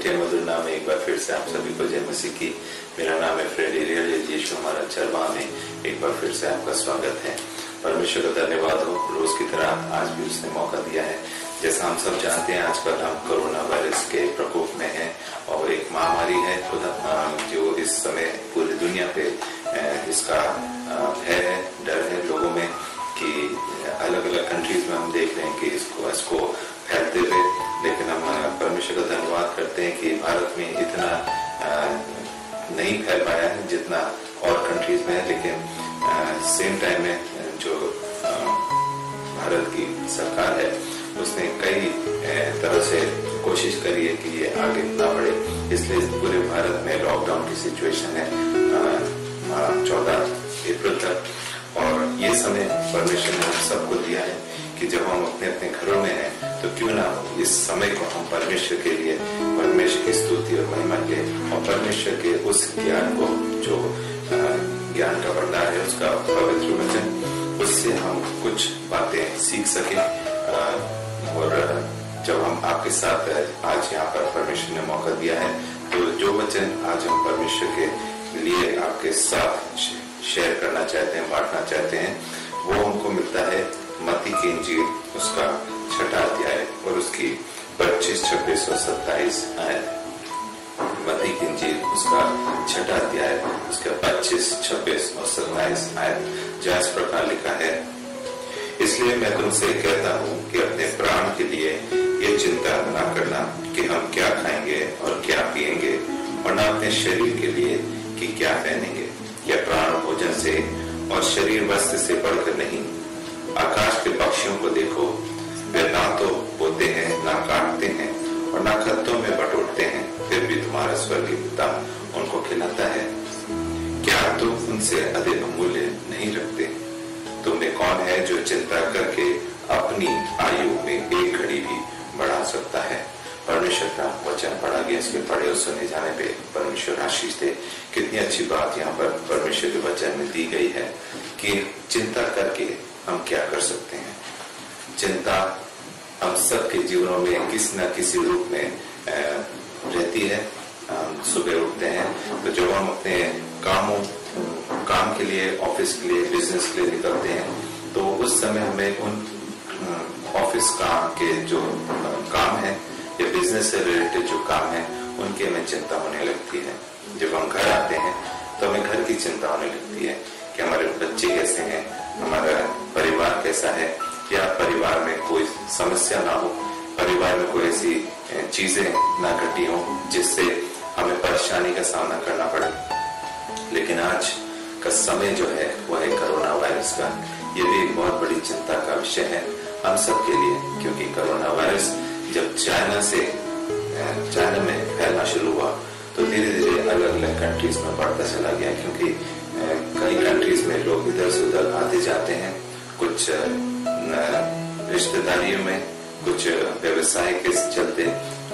के मधुर नाम में एक बार फिर से आप सभी को जय मसीह की। मेरा नाम है फ्रेडी रियल। यीशु हमारा चरवाह में एक बार फिर से आपका स्वागत है। परमेश्वर का धन्यवाद हो, रोज की तरह आज भी उसने मौका दिया है। जैसा हम सब जानते हैं, आजकल हम कोरोना वायरस के प्रकोप में हैं और एक महामारी है जो इस समय पूरी दुनिया पे इसका भय है, डर है लोगों में कि अलग अलग कंट्रीज में हम देख रहे हैं कि इसको फैलते हुए। लेकिन हम परमेश्वर का धन्यवाद करते हैं कि भारत में इतना नहीं फैल पाया है जितना और कंट्रीज में है। लेकिन सेम टाइम में जो भारत की सरकार है उसने कई तरह से कोशिश करी है कि ये आगे ना बढ़े, इसलिए पूरे भारत में लॉकडाउन की सिचुएशन है 14 अप्रैल तक। और ये समय परमेश्वर ने हम सबको दिया है कि जब हम अपने अपने घरों में हैं तो क्यों ना इस समय को हम परमेश्वर के लिए, परमेश्वर की स्तुति और महिमा के और परमेश्वर के उस ज्ञान को जो ज्ञान का भंडार है उसका पवित्र वचन, उससे हम कुछ बातें सीख सके। और जब हम आपके साथ आज यहाँ पर परमेश्वर ने मौका दिया है तो जो वचन आज हम परमेश्वर के लिए आपके साथ शेयर करना चाहते हैं, बांटना चाहते हैं, वो हमको मिलता है मत्ती की इंजील उसका 6वां अध्याय और उसकी 25, 26 और 27 आयत। मत्ती की इंजील उसका 6वां अध्याय उसका 25, 26 और 27 आयत, जहाँ इस प्रकार लिखा है, इसलिए मैं तुमसे कहता हूँ कि अपने प्राण के लिए ये चिंता न करना कि हम क्या खाएंगे और क्या पिएंगे, और न अपने शरीर के लिए कि क्या पहनेंगे। यह प्राण भोजन से और शरीर वस्त्र से बढ़कर नहीं। आकाश के पक्षियों को देखो, वे ना तो बोते हैं, ना काटते हैं और ना खत्तों में बटोरते हैं, फिर भी तुम्हारा स्वर्गीय पिता उनको खिलाता है। क्या तुम उनसे अधिक अमूल्य नहीं रखते? तुम में कौन है जो चिंता करके अपनी आयु में एक घड़ी भी बढ़ा सकता है? परमेश्वर का वचन पढ़ा गया, इसके पढ़े और सुने जाने पे परमेश्वर आशीष दे। कितनी अच्छी बात यहाँ पर परमेश्वर के वचन में दी गई है कि चिंता करके हम क्या कर सकते हैं। चिंता हम सबके जीवनों में किसी न किसी रूप में रहती है। सुबह उठते हैं तो जब हम अपने काम के लिए, ऑफिस के लिए, बिजनेस के लिए निकलते हैं तो उस समय हमें उन ऑफिस काम के जो काम है या बिजनेस से रिलेटेड जो काम है उनके हमें चिंता होने लगती है। जब हम घर आते हैं तो हमें घर की चिंता होने लगती है कि हमारे बच्चे कैसे हैं, हमारा परिवार कैसा है, या परिवार में कोई समस्या ना हो, परिवार में कोई ऐसी चीजें ना घटी हो जिससे हमें परेशानी का सामना करना पड़े। लेकिन आज का समय जो है वह है कोरोना वायरस का। ये भी एक बहुत बड़ी चिंता का विषय है हम सब के लिए, क्योंकि कोरोना वायरस जब चाइना में फैलना शुरू हुआ तो धीरे धीरे अलग अलग कंट्रीज में बढ़ता चला गया, क्योंकि कई कंट्रीज में लोग इधर से उधर आते जाते हैं, कुछ रिश्तेदारियों में, कुछ व्यवसाय के चलते,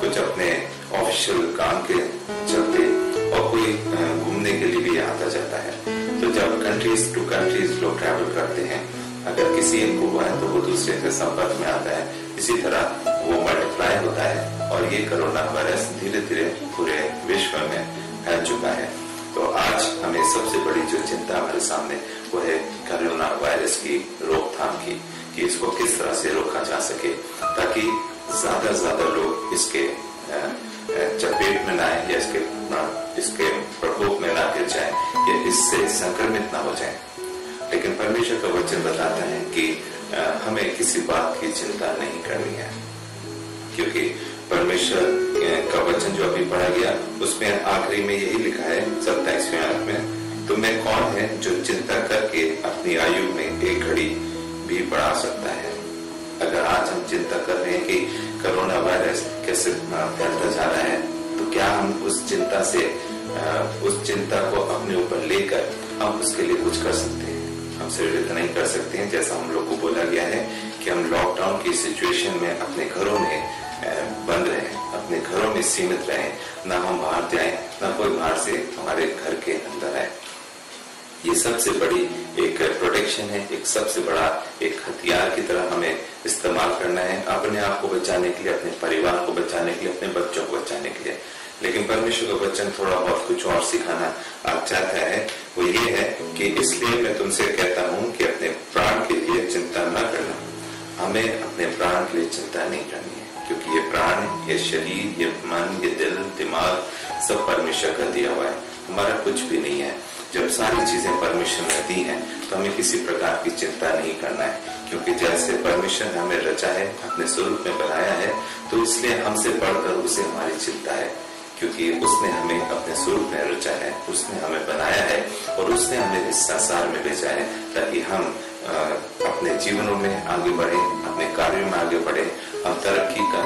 कुछ अपने ऑफिशियल काम के चलते, और कोई घूमने के लिए भी आता जाता है। तो जब कंट्रीज टू कंट्रीज लोग ट्रैवल करते हैं, अगर किसी एक को हुआ है तो वो दूसरे के संपर्क में आता है, इसी तरह वो मल्टीप्लाई होता है और ये कोरोना वायरस धीरे धीरे पूरे विश्व में फैल चुका है। तो आज हमें सबसे बड़ी जो चिंता हमारे सामने वो है कोरोना वायरस की रोकथाम की, कि इसको किस तरह से रोका जा सके ताकि ज्यादा से ज्यादा लोग इसके चपेट में ना आए या इसके प्रकोप में ना गिर जाए या इससे संक्रमित ना हो जाए। लेकिन परमेश्वर का वचन बताता है कि हमें किसी बात की चिंता नहीं करनी है, क्योंकि परमेश्वर का वचन जो अभी पढ़ा गया उसमें आखिरी में यही लिखा है 27वें आयत में, तुम्हें कौन है जो चिंता करके अपनी आयु में एक घड़ी भी बढ़ा सकता है। अगर आज हम चिंता कर रहे हैं कि कोरोना वायरस कैसे फैलता जा रहा है, तो क्या हम उस चिंता को अपने ऊपर लेकर हम उसके लिए कुछ कर सकते हैं? हम सिर्फ इतना नहीं कर सकते हैं, जैसा हम लोग को बोला गया है कि हम लॉकडाउन की सिचुएशन में अपने घरों में बंद रहें, अपने घरों में सीमित रहें, ना हम बाहर जाएं, ना कोई बाहर से हमारे घर के अंदर आए। ये सबसे बड़ी एक प्रोटेक्शन है, एक सबसे बड़ा एक हथियार की तरह हमें इस्तेमाल करना है अपने आप को बचाने के लिए, अपने परिवार को बचाने के लिए, अपने बच्चों को बचाने के लिए। लेकिन परमेश्वर का वचन थोड़ा बहुत कुछ और सिखाना आप चाहता है। वो ये है कि इसलिए मैं तुमसे कहता हूँ कि अपने प्राण के लिए चिंता न करना। हमें अपने प्राण के लिए चिंता नहीं करनी है, क्योंकि ये प्राण, ये शरीर, ये मन, ये दिल, दिमाग सब परमेश्वर का दिया हुआ है, हमारा कुछ भी नहीं है। जब सारी चीजें परमेश्वर ने दी हैं तो हमें किसी प्रकार की चिंता नहीं करना है, क्योंकि जैसे परमेश्वर ने हमें रचा है, अपने स्वरूप में बनाया है, तो इसलिए हमसे बढ़कर उसे हमारी चिंता है, क्योंकि उसने हमें अपने स्वरूप में रचा है, उसने हमें बनाया है और उसने हमें इस संसार में भेजा है ताकि हम अपने जीवनों में आगे बढ़े, अपने कार्यों में आगे बढ़े, हम तरक्की का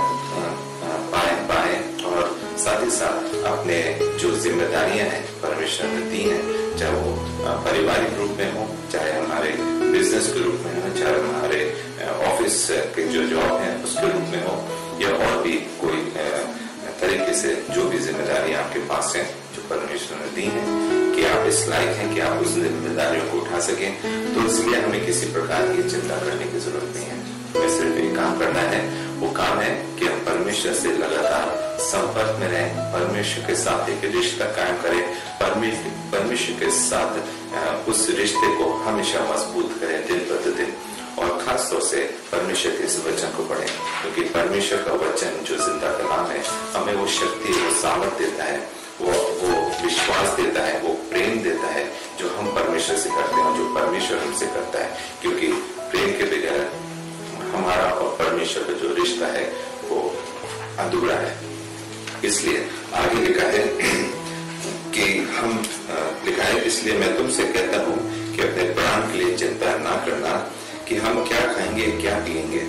पाए और साथ ही साथ अपने जो जिम्मेदारियां हैं परमेश्वर ने दी हैं, चाहे वो पारिवारिक रूप में हो, चाहे हमारे बिजनेस के रूप में हो, चाहे हमारे ऑफिस के जो जॉब है उसके रूप में हो, या और भी कोई तरीके से जो भी जिम्मेदारियां आपके पास हैं जो परमेश्वर ने दी हैं, कि आप इस लायक हैं कि आप उस जिम्मेदारियों को उठा सकें, तो इसलिए हमें किसी प्रकार की चिंता करने की जरूरत नहीं है। हमें सिर्फ एक काम करना है, वो काम है कि हम परमेश्वर से लगातार संपर्क में रहें, परमेश्वर के साथ एक रिश्ता कायम करें, परमेश्वर के साथ उस रिश्ते को हमेशा मजबूत करें दिन प्रतिदिन, और खास तौर से परमेश्वर के इस वचन को पढ़ें, क्योंकि परमेश्वर का वचन जो जिंदा कलाम है हमें वो शक्ति, वो सामर्थ देता है, वो विश्वास देता है, वो प्रेम देता है जो हम परमेश्वर से करते हैं, जो परमेश्वर हमसे करता है, क्योंकि प्रेम के बगैर हमारा और परमेश्वर का जो रिश्ता है वो अधूरा है। इसलिए आगे लिखा है कि लिखा है, इसलिए मैं तुमसे कहता हूँ कि अपने प्राण के लिए चिंता ना करना कि हम क्या खाएंगे, क्या पिएंगे,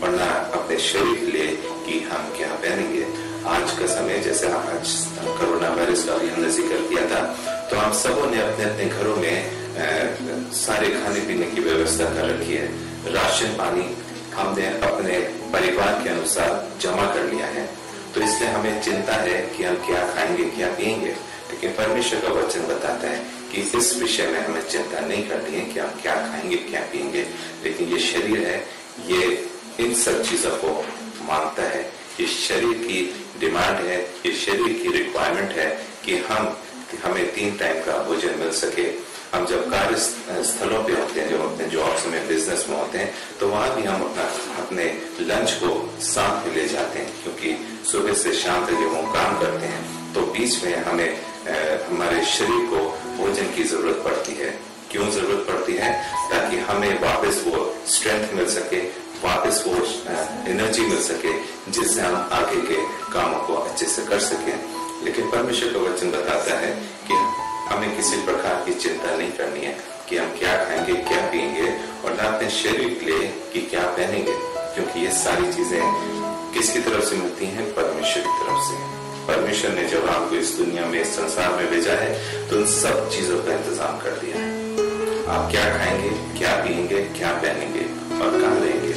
और ना अपने शरीर के लिए कि हम क्या पहनेंगे। आज का समय, जैसे आज कोरोना वायरस का भी हमने जिक्र किया था, तो हम सबों ने अपने अपने घरों में सारे खाने पीने की व्यवस्था कर रखी है। राशन पानी हमने अपने परिवार के अनुसार जमा कर लिया है, तो इसलिए हमें चिंता है कि हम क्या खाएंगे, क्या पिएंगे। लेकिन परमेश्वर का वचन बताता है कि इस विषय में हमें चिंता नहीं करनी है कि हम क्या खाएंगे, क्या पिएंगे, लेकिन ये शरीर है, ये इन सब चीजों को मांगता है। ये शरीर की डिमांड है, ये शरीर की रिक्वायरमेंट है कि हमें 3 टाइम का भोजन मिल सके। हम जब कार्य स्थलों पे होते हैं, जब अपने जॉब्स में, बिजनेस में होते हैं, तो वहां भी हम अपने लंच को साथ में ले जाते हैं, क्योंकि सुबह से शाम तक जब हम काम करते हैं तो बीच में हमें हमारे शरीर को भोजन की जरूरत पड़ती है। क्यों जरूरत पड़ती है? ताकि हमें वापस वो स्ट्रेंथ मिल सके, वापस वो एनर्जी मिल सके, जिससे हम आगे के कामों को अच्छे से कर सकें। लेकिन परमेश्वर का वचन बताता है कि हमें किसी प्रकार की चिंता नहीं करनी है कि हम क्या खाएंगे, क्या पिएंगे, और ना अपने शरीर के लिए कि क्या पहनेंगे, क्योंकि ये सारी चीजें किसकी तरफ से मिलती हैं? परमेश्वर की तरफ से। परमेश्वर ने जब आपको इस दुनिया में, इस संसार में भेजा है, तो उन सब चीजों का इंतजाम कर दिया है। आप क्या खाएंगे, क्या पिएंगे, क्या पहनेंगे और कहाँ रहेंगे,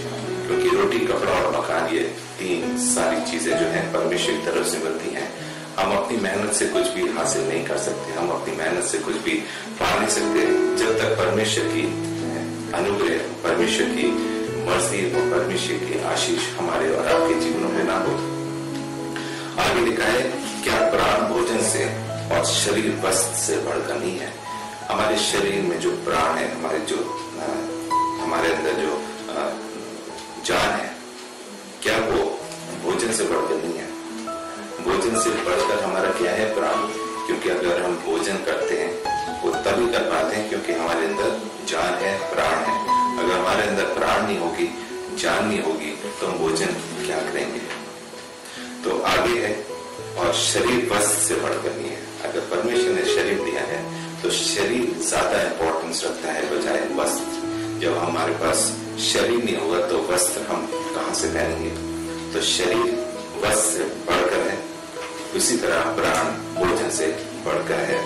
क्योंकि रोटी, कपड़ा और मकान, ये 3 सारी चीजें जो है परमेश्वर की तरफ से मिलती हैं। हम अपनी मेहनत से कुछ भी हासिल नहीं कर सकते, हम अपनी मेहनत से कुछ भी पा नहीं सकते जब तक परमेश्वर की अनुग्रह, परमेश्वर की मर्जी और परमेश्वर की आशीष हमारे और आपके जीवनों में ना हो। आगे लिखा है, क्या प्राण भोजन से और शरीर वस्त्र से बढ़कर नहीं है? हमारे शरीर में जो प्राण है, हमारे अंदर जो जान है, क्या वो भोजन से बढ़कर नहीं है? भोजन से बढ़कर हमारा क्या है? प्राण। क्योंकि अगर हम भोजन करते हैं वो तभी कर पाते हैं क्योंकि हमारे अंदर जान है, प्राण है। अगर हमारे अंदर प्राण नहीं होगी, जान नहीं होगी, तो हम भोजन क्या करेंगे? तो आगे है, और शरीर वस्त्र से बढ़कर नहीं है। अगर परमेश्वर ने शरीर दिया है तो शरीर ज्यादा इंपॉर्टेंस रखता है बजाय वस्त्र। जब हमारे पास शरीर नहीं होगा तो वस्त्र हम कहाँ से पहनेंगे? तो शरीर वस्त्र से बढ़कर है, उसी तरह प्राण भोजन से बढ़कर है।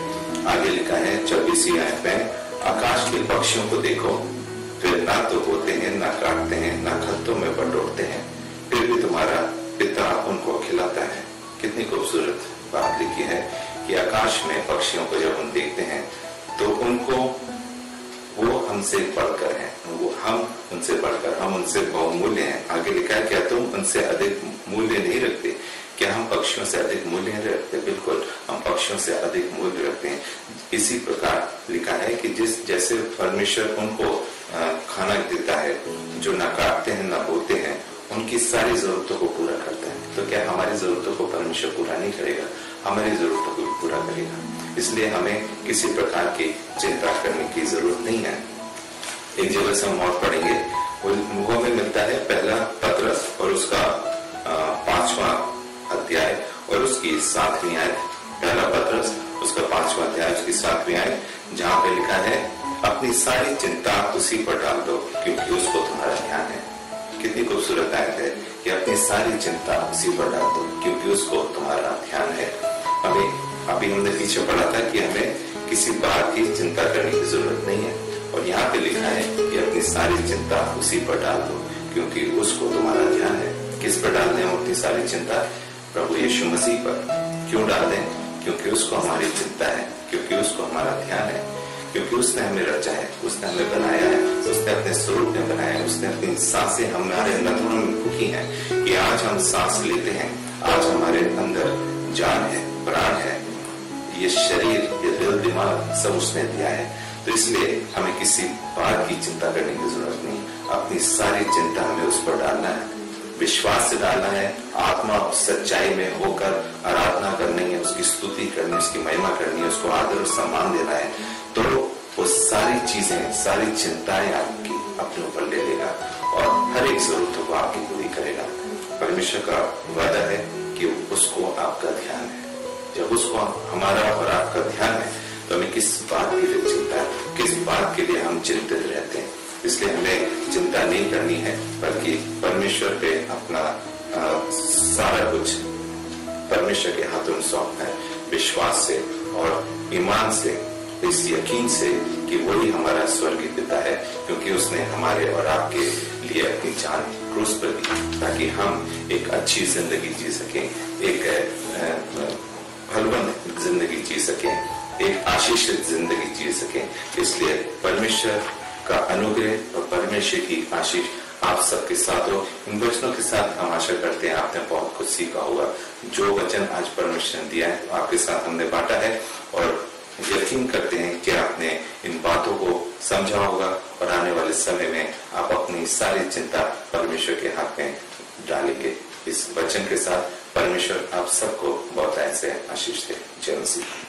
आगे लिखा है 24वीं आयत में, आकाश के पक्षियों को देखो, फिर ना तो बोते हैं, ना काटते हैं, ना खत्तों में बटोरते हैं, फिर भी तुम्हारा पिता उनको खिलाता है। कितनी खूबसूरत बात लिखी है कि आकाश में पक्षियों को जब हम देखते हैं तो उनको वो हमसे बढ़कर हैं, वो हम उनसे बढ़कर, हम उनसे बहुमूल्य हैं। आगे लिखा है, क्या तुम उनसे अधिक मूल्य नहीं रखते? क्या हम पक्षियों से अधिक मूल्य नहीं रखते? बिल्कुल, हम पक्षियों से अधिक मूल्य रखते हैं। इसी प्रकार लिखा है कि जैसे परमेश्वर उनको खाना देता है, जो ना काटते हैं ना बोते हैं, उनकी सारी जरूरतों को पूरा करता है। तो क्या हमारी जरूरतों को परमेश्वर पूरा नहीं करेगा? हमारी जरूरतों को भी पूरा करेगा। इसलिए हमें किसी प्रकार की चिंता करने की जरूरत नहीं है। एक जगह से हम और पढ़ेंगे, वो में मिलता है पहला पत्रस और उसका 5वां अध्याय और उसकी 7वीं आयत। पहला पत्रस उसका 5वां अध्याय उसकी 7वीं आयत, जहाँ पे लिखा है, अपनी सारी चिंता उसी पर डाल दो क्योंकि उसको तुम्हारा ध्यान है। कितनी खूबसूरत आयत है कि अपनी सारी चिंता उसी पर डाल दो क्योंकि उसको तुम्हारा ध्यान है। अभी हमने पीछे पढ़ा था कि हमें किसी बात की चिंता करने की जरूरत नहीं है, और यहाँ पे लिखा है कि अपनी सारी चिंता उसी पर डाल दो क्योंकि उसको तुम्हारा ध्यान है। किस पर डाल दें अपनी सारी चिंता? प्रभु यीशु मसीह पर। क्यों डाल दें? क्योंकि उसको हमारी चिंता है, क्योंकि उसको हमारा ध्यान है, क्योंकि उसने हमें रचा है, उसने हमें बनाया है, उसने अपने स्वरूप में बनाया है, उसने अपनी सांसें हमारे नथुनों में फूंकी हैं कि आज हम सांस लेते हैं, आज हमारे अंदर जान है, प्राण है, ये शरीर, ये दिल, दिमाग सब उसने दिया है। तो इसलिए हमें किसी बात की चिंता करने की जरूरत नहीं। अपनी सारी चिंता हमें उस पर डालना है, विश्वास से डालना है, आत्मा सच्चाई में होकर आराधना करनी है, उसकी स्तुति करनी है, उसकी महिमा करनी है, उसको आदर और सम्मान देना है। तो वो सारी चीजें, सारी चिंताएं आपकी अपने ऊपर ले लेगा और हर एक जरूरतों को आपकी पूरी करेगा। परमेश्वर का वादा है कि उसको आपका ध्यान है। जब उसको हमारा और आपका ध्यान है तो हमें किस बात के लिए चिंता है, किस बात के लिए हम चिंतित रहते हैं। इसलिए हमें चिंता नहीं करनी है, बल्कि परमेश्वर पे अपना सारा कुछ परमेश्वर के हाथों में सौंपना है, विश्वास से और ईमान से, इस यकीन से कि वही हमारा स्वर्गीय पिता है, क्योंकि उसने हमारे और आपके लिए अपनी जान क्रूस पर दी ताकि हम एक अच्छी जिंदगी जी सकें, एक फलवंत जिंदगी जी सकें, एक आशीषित जिंदगी जी सकें। इसलिए परमेश्वर का अनुग्रह और परमेश्वर की आशीष आप सबके साथ हो। इन वचनों के साथ हम आशा करते हैं आपने बहुत कुछ सीखा होगा। जो वचन आज परमेश्वर ने दिया है आपके साथ हमने बांटा है, और यकीन करते हैं कि आपने इन बातों को समझा होगा और आने वाले समय में आप अपनी सारी चिंता परमेश्वर के हाथ में डालेंगे। इस वचन के साथ परमेश्वर आप सबको बहुत ऐसे आशीष दे। जय मसीह।